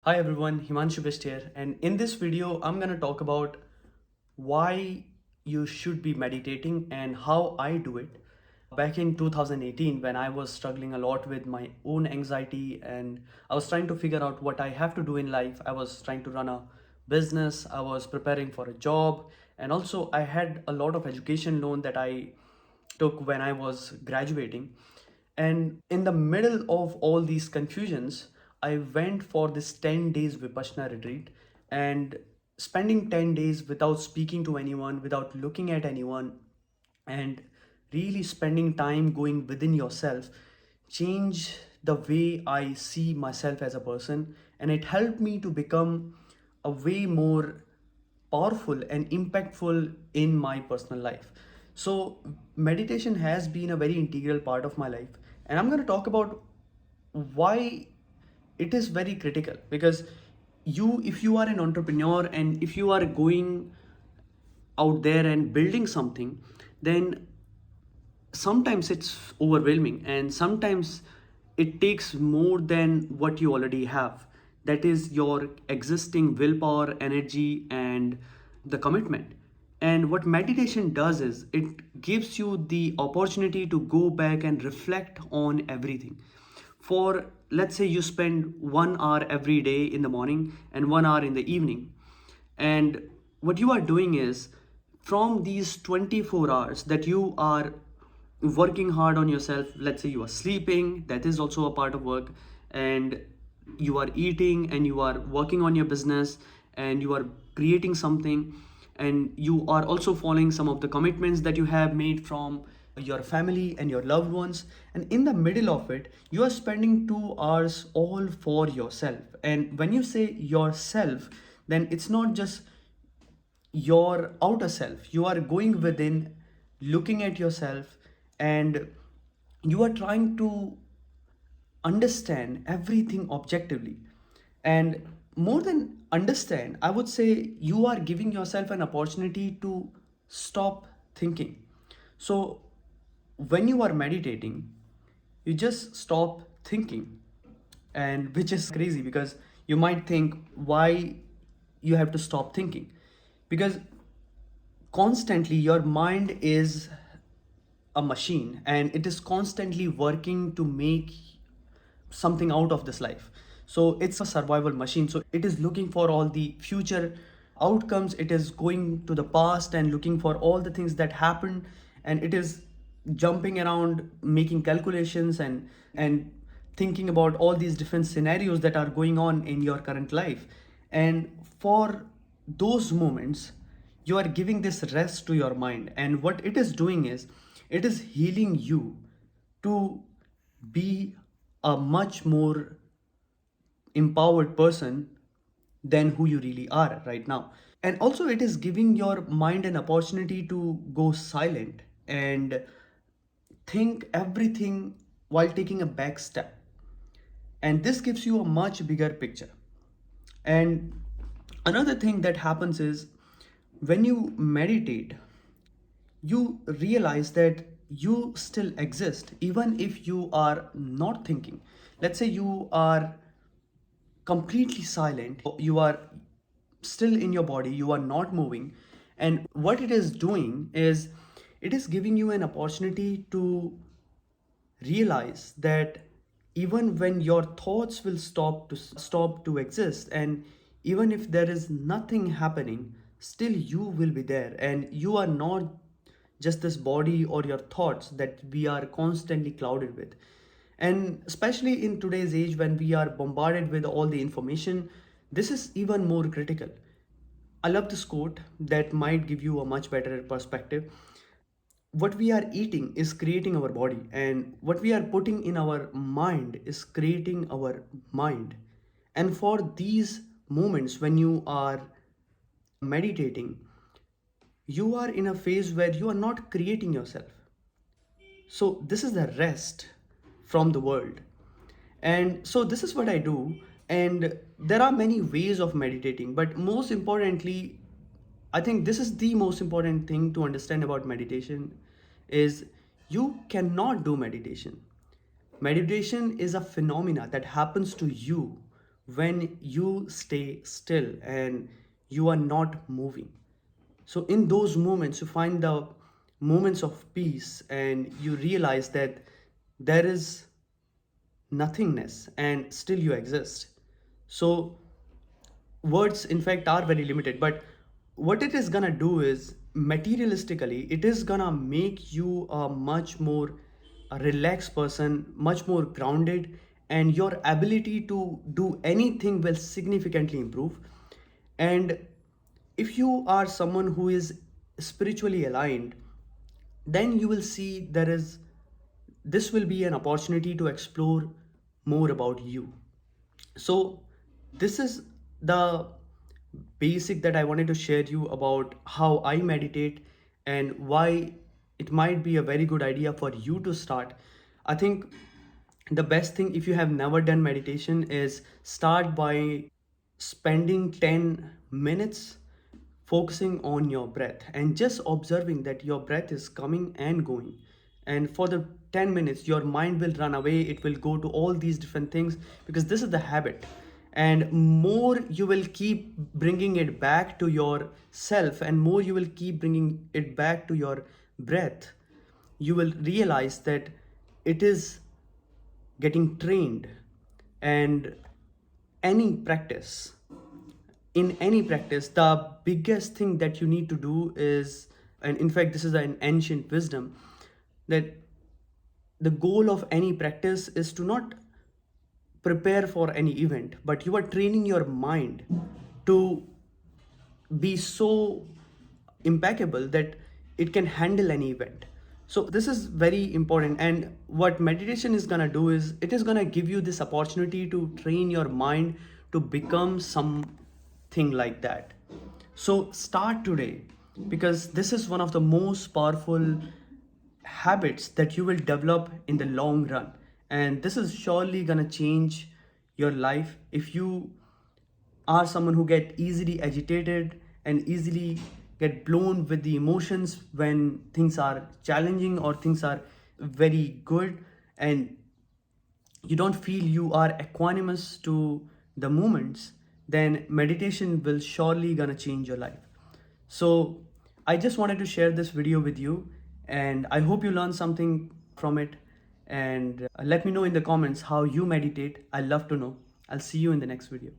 Hi everyone, Himanshu Bisht here, and in this video I'm going to talk about why you should be meditating and how I do it. Back in 2018, when I was struggling a lot with my own anxiety and I was trying to figure out what I have to do in life, I was trying to run a business, I was preparing for a job, and also I had a lot of education loan that I took when I was graduating. And in the middle of all these confusions, I went for this 10 days Vipassana retreat and spending 10 days without speaking to anyone, without looking at anyone, and really spending time going within yourself change the way I see myself as a person. And it helped me to become a way more powerful and impactful in my personal life. So, meditation has been a very integral part of my life, and I'm going to talk about why it is very critical because if you are an entrepreneur and if you are going out there and building something, then sometimes it's overwhelming and sometimes it takes more than what you already have, that is your existing willpower, energy, and the commitment. And what meditation does is it gives you the opportunity to go back and reflect on everything. For, let's say, you spend 1 hour every day in the morning and 1 hour in the evening, and what you are doing is, from these 24 hours that you are working hard on yourself, let's say you are sleeping, that is also a part of work, and you are eating and you are working on your business and you are creating something, and you are also following some of the commitments that you have made from your family and your loved ones, and in the middle of it you are spending 2 hours all for yourself. And when you say yourself, then it's not just your outer self. You are going within, looking at yourself, and you are trying to understand everything objectively. And more than understand, I would say you are giving yourself an opportunity to stop thinking. So, when you are meditating, you just stop thinking, and which is crazy because you might think why you have to stop thinking, because constantly your mind is a machine and it is constantly working to make something out of this life. So it's a survival machine, so it is looking for all the future outcomes, it is going to the past and looking for all the things that happened, and it is jumping around making calculations and thinking about all these different scenarios that are going on in your current life. And for those moments, you are giving this rest to your mind, and what it is doing is it is healing you to be a much more empowered person than who you really are right now. And also, it is giving your mind an opportunity to go silent and think everything while taking a back step. And this gives you a much bigger picture. And another thing that happens is when you meditate, you realize that you still exist even if you are not thinking. Let's say you are completely silent, you are still in your body, you are not moving, and what it is doing is it is giving you an opportunity to realize that even when your thoughts will stop to exist, and even if there is nothing happening, still you will be there, and you are not just this body or your thoughts that we are constantly clouded with. And especially in today's age when we are bombarded with all the information, this is even more critical. I love this quote that might give you a much better perspective. What we are eating is creating our body, and what we are putting in our mind is creating our mind. And for these moments when you are meditating, you are in a phase where you are not creating yourself. So this is the rest from the world. And so this is what I do. And there are many ways of meditating, but most importantly, I think this is the most important thing to understand about meditation is you cannot do meditation. Meditation is a phenomena that happens to you when you stay still and you are not moving. So in those moments, you find the moments of peace and you realize that there is nothingness and still you exist. So words in fact are very limited, but what it is gonna do is materialistically it is gonna make you a much more a relaxed person, much more grounded, and your ability to do anything will significantly improve. And if you are someone who is spiritually aligned, then you will see this will be an opportunity to explore more about you. So this is the basic that I wanted to share you about how I meditate and why it might be a very good idea for you to start. I think the best thing, if you have never done meditation, is start by spending 10 minutes focusing on your breath and just observing that your breath is coming and going. And for the 10 minutes your mind will run away, it will go to all these different things, because this is the habit. And more you will keep bringing it back to yourself and more you will keep bringing it back to your breath, you will realize that it is getting trained. And any practice in any practice, the biggest thing that you need to do is, and in fact this is an ancient wisdom, that the goal of any practice is to not prepare for any event, but you are training your mind to be so impeccable that it can handle any event. So this is very important, and what meditation is going to do is it is going to give you this opportunity to train your mind to become something like that. So start today, because this is one of the most powerful habits that you will develop in the long run, and this is surely going to change your life. If you are someone who get easily agitated and easily get blown with the emotions when things are challenging or things are very good, and you don't feel you are equanimous to the moments, then meditation will surely gonna change your life. So I just wanted to share this video with you, and I hope you learned something from it. And let me know in the comments how you meditate. I love to know. I'll see you in the next video.